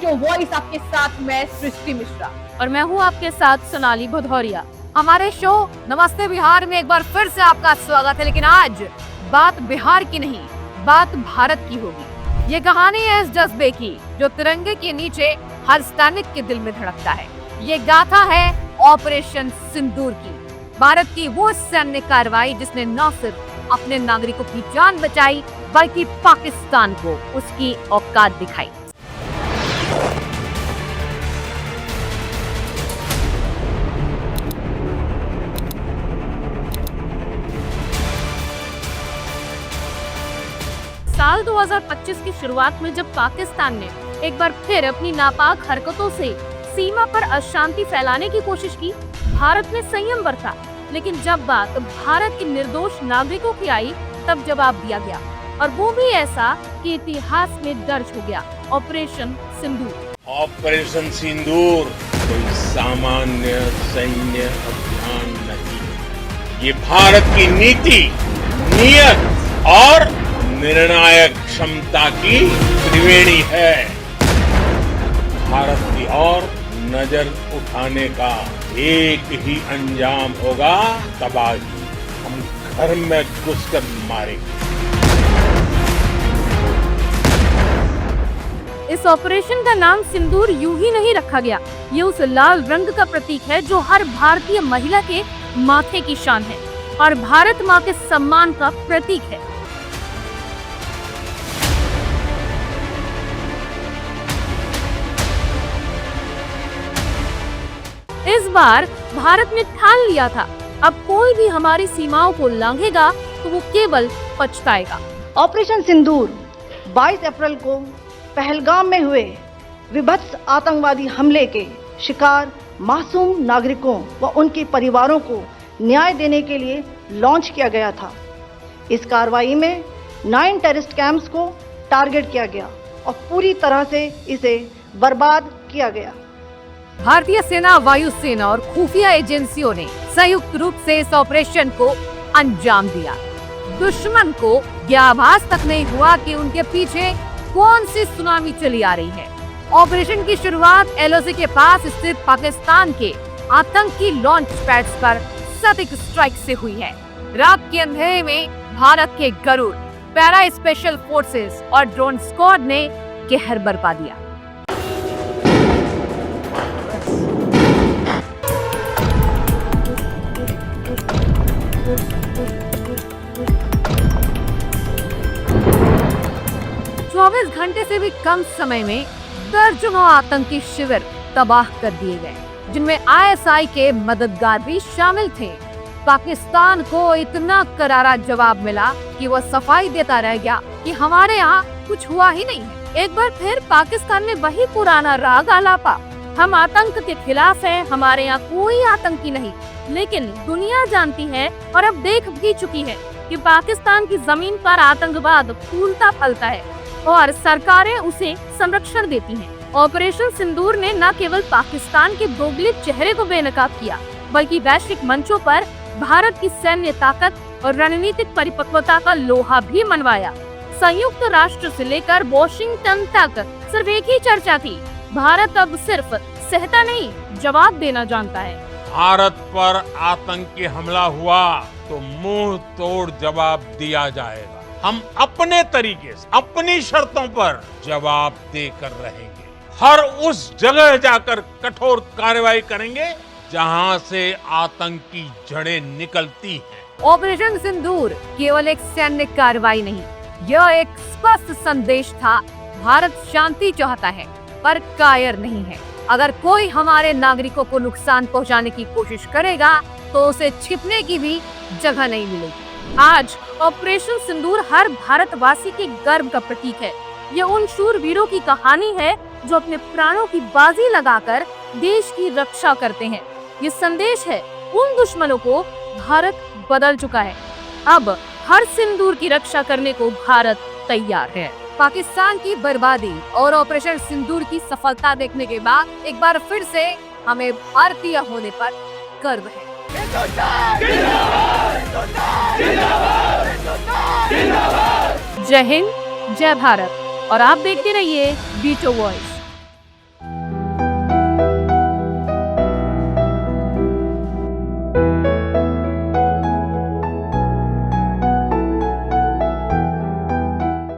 बीचो वॉइस आपके साथ मैं सृष्टि मिश्रा और मैं हूँ आपके साथ सोनाली भदौरिया। हमारे शो नमस्ते बिहार में एक बार फिर से आपका स्वागत है। लेकिन आज बात बिहार की नहीं, बात भारत की होगी। ये कहानी है इस जज्बे की जो तिरंगे के नीचे हर सैनिक के दिल में धड़कता है। ये गाथा है ऑपरेशन सिंदूर की, भारत की वो सैन्य कार्रवाई जिसने न सिर्फ अपने नागरिकों की जान बचाई बल्कि पाकिस्तान को उसकी औकात दिखाई। साल 2025 की शुरुआत में जब पाकिस्तान ने एक बार फिर अपनी नापाक हरकतों से सीमा पर अशांति फैलाने की कोशिश की, भारत ने संयम बरता। लेकिन जब बात भारत के निर्दोष नागरिकों की आई तब जवाब दिया गया, और वो भी ऐसा कि इतिहास में दर्ज हो गया। ऑपरेशन सिंदूर। ऑपरेशन सिंदूर कोई सामान्य सैन्य अभियान नहीं, ये भारत की नीति, नियत और निर्णायक क्षमता की त्रिवेणी है। भारत की ओर नजर उठाने का एक ही अंजाम होगा, तबाही। हम घर में घुसकर मारेंगे। इस ऑपरेशन का नाम सिंदूर यूं ही नहीं रखा गया। ये उस लाल रंग का प्रतीक है जो हर भारतीय महिला के माथे की शान है और भारत माँ के सम्मान का प्रतीक है। इस बार भारत ने ठान लिया था, अब कोई भी हमारी सीमाओं को लांघेगा तो वो केवल पछताएगा। ऑपरेशन सिंदूर 22 अप्रैल को पहलगाम में हुए विभत्स आतंकवादी हमले के शिकार मासूम नागरिकों व उनके परिवारों को न्याय देने के लिए लॉन्च किया गया था। इस कार्रवाई में 9 टेररिस्ट कैंप्स को टारगेट किया गया और पूरी तरह से इसे बर्बाद किया गया। भारतीय सेना, वायुसेना और खुफिया एजेंसियों ने संयुक्त रूप से इस ऑपरेशन को अंजाम दिया। दुश्मन को यह आभास तक नहीं हुआ कि उनके पीछे कौन सी सुनामी चली आ रही है। ऑपरेशन की शुरुआत एलओसी के पास स्थित पाकिस्तान के आतंकी लॉन्च पैड्स पर सटीक स्ट्राइक से हुई है। रात के अंधेरे में भारत के गरुड़, पैरा स्पेशल फोर्सेस और ड्रोन स्क्वाड ने कहर बरपा दिया। चौबीस घंटे से भी कम समय में दर्जनों आतंकी शिविर तबाह कर दिए गए, जिनमें आईएसआई के मददगार भी शामिल थे। पाकिस्तान को इतना करारा जवाब मिला कि वह सफाई देता रह गया कि हमारे यहाँ कुछ हुआ ही नहीं है। एक बार फिर पाकिस्तान ने वही पुराना राग आलापा, हम आतंक के खिलाफ हैं, हमारे यहाँ कोई आतंकी नहीं। लेकिन दुनिया जानती है और अब देख भी चुकी है कि पाकिस्तान की जमीन पर आतंकवाद फूलता फलता है और सरकारें उसे संरक्षण देती हैं। ऑपरेशन सिंदूर ने न केवल पाकिस्तान के भौगोलिक चेहरे को बेनकाब किया, बल्कि वैश्विक मंचों पर भारत की सैन्य ताकत और रणनीतिक परिपक्वता का लोहा भी मनवाया। संयुक्त राष्ट्र से लेकर वॉशिंगटन तक सिर्फ एक ही चर्चा थी, भारत अब सिर्फ सहता नहीं, जवाब देना जानता है। भारत पर आतंकी हमला हुआ तो मुंह तोड़ जवाब दिया जाएगा। हम अपने तरीके से, अपनी शर्तों पर जवाब देकर रहेंगे। हर उस जगह जाकर कठोर कार्रवाई करेंगे जहां से आतंकी जड़ें निकलती हैं। ऑपरेशन सिंदूर केवल एक सैन्य कार्रवाई नहीं, यह एक स्पष्ट संदेश था। भारत शांति चाहता है पर कायर नहीं है। अगर कोई हमारे नागरिकों को नुकसान पहुंचाने की कोशिश करेगा तो उसे छिपने की भी जगह नहीं मिलेगी। आज ऑपरेशन सिंदूर हर भारतवासी के गर्व का प्रतीक है। यह उन शूरवीरों की कहानी है जो अपने प्राणों की बाजी लगाकर देश की रक्षा करते हैं। ये संदेश है उन दुश्मनों को भारत बदल चुका है। अब हर सिंदूर की रक्षा करने को भारत तैयार है। पाकिस्तान की बर्बादी और ऑपरेशन सिंदूर की सफलता देखने के बाद एक बार फिर से हमें भारतीय होने पर गर्व है। जय हिंद, जय भारत और आप देखते रहिए बीटो वॉइस।